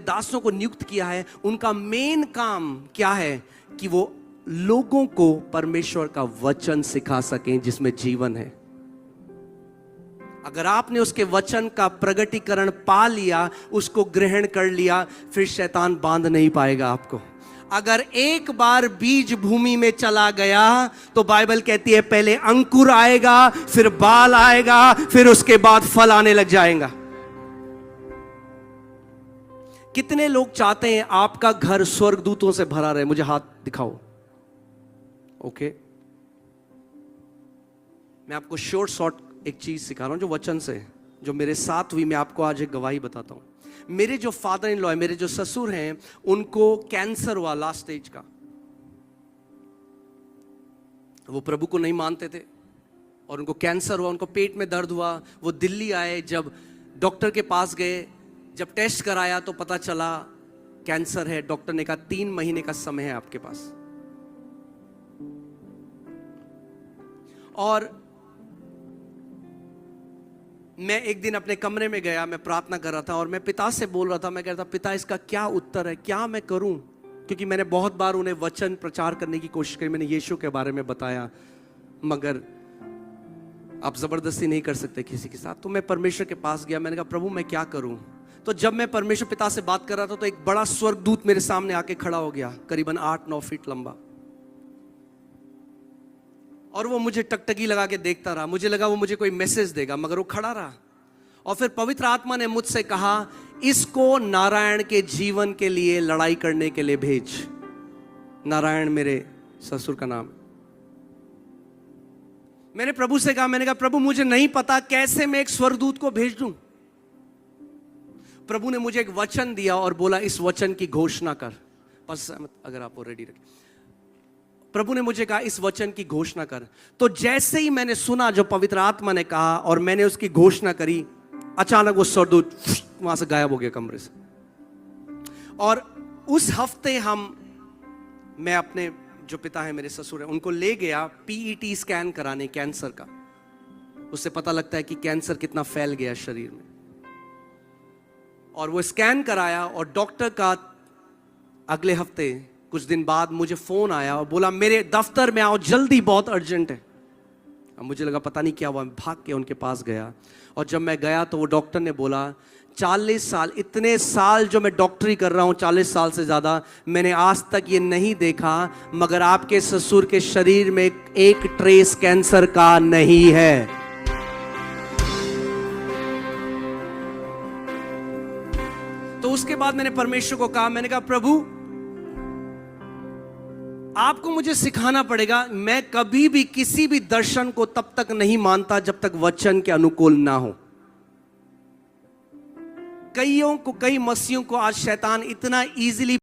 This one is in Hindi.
दासों को नियुक्त किया है, उनका मेन काम क्या है कि वो लोगों को परमेश्वर का वचन सिखा सकें जिसमें जीवन है। अगर आपने उसके वचन का प्रगटीकरण पा लिया, उसको ग्रहण कर लिया, फिर शैतान बांध नहीं पाएगा आपको। अगर एक बार बीज भूमि में चला गया तो बाइबल कहती है पहले अंकुर आएगा, फिर बाल आएगा, फिर उसके बाद फल आने लग जाएगा। कितने लोग चाहते हैं आपका घर स्वर्गदूतों से भरा रहे? मुझे हाथ दिखाओ। ओके, मैं आपको शॉर्ट एक चीज सिखा रहा हूं जो वचन से, जो मेरे साथ हुई। मैं आपको आज एक गवाही बताता हूं। मेरे जो फादर इन लॉ है, मेरे जो ससुर हैं, उनको कैंसर हुआ लास्ट स्टेज का। वो प्रभु को नहीं मानते थे और उनको कैंसर हुआ, उनको पेट में दर्द हुआ। वो दिल्ली आए, जब डॉक्टर के पास गए, जब टेस्ट कराया तो पता चला कैंसर है। डॉक्टर ने कहा 3 महीने का समय है आपके पास। और मैं एक दिन अपने कमरे में गया, मैं प्रार्थना कर रहा था और मैं पिता से बोल रहा था। मैं कह रहा था, पिता इसका क्या उत्तर है, क्या मैं करूं? क्योंकि मैंने बहुत बार उन्हें वचन प्रचार करने की कोशिश करी, मैंने यीशु के बारे में बताया, मगर आप जबरदस्ती नहीं कर सकते किसी के साथ। तो मैं परमेश्वर के पास गया, मैंने कहा प्रभु मैं क्या करूं? तो जब मैं परमेश्वर पिता से बात कर रहा था तो एक बड़ा स्वर्गदूत मेरे सामने आके खड़ा हो गया, करीबन 8-9 फीट लंबा, और वो मुझे टकटकी लगा के देखता रहा। मुझे लगा वो मुझे कोई मैसेज देगा, मगर वो खड़ा रहा। और फिर पवित्र आत्मा ने मुझसे कहा, इसको नारायण के जीवन के लिए लड़ाई करने के लिए भेज। नारायण मेरे ससुर का नाम। मैंने प्रभु से कहा, मैंने कहा प्रभु मुझे नहीं पता कैसे मैं एक स्वर्गदूत को भेज दूं। प्रभु ने मुझे एक वचन दिया और बोला इस वचन की घोषणा कर। बस अगर आप वो रेडी रखें। प्रभु ने मुझे कहा इस वचन की घोषणा कर। तो जैसे ही मैंने सुना जो पवित्र आत्मा ने कहा और मैंने उसकी घोषणा करी, अचानक वो स्वर्गदूत वहां से गायब हो गया कमरे से। और उस हफ्ते मैं अपने जो पिता है, मेरे ससुर है, उनको ले गया पीईटी स्कैन कराने कैंसर का। उससे पता लगता है कि कैंसर कितना फैल गया शरीर में। और वो स्कैन कराया और डॉक्टर का अगले हफ्ते कुछ दिन बाद मुझे फोन आया और बोला मेरे दफ्तर में आओ जल्दी, बहुत अर्जेंट है। अब मुझे लगा पता नहीं क्या हुआ, मैं भाग के उनके पास गया। और जब मैं गया तो वो डॉक्टर ने बोला 40 साल, इतने साल जो मैं डॉक्टरी कर रहा हूं, 40 साल से ज्यादा, मैंने आज तक ये नहीं देखा, मगर आपके ससुर के शरीर में एक ट्रेस कैंसर का नहीं है। तो उसके बाद मैंने परमेश्वर को कहा, मैंने कहा प्रभु आपको मुझे सिखाना पड़ेगा। मैं कभी भी किसी भी दर्शन को तब तक नहीं मानता जब तक वचन के अनुकूल ना हो। कई मसीहों को आज शैतान इतना इजीली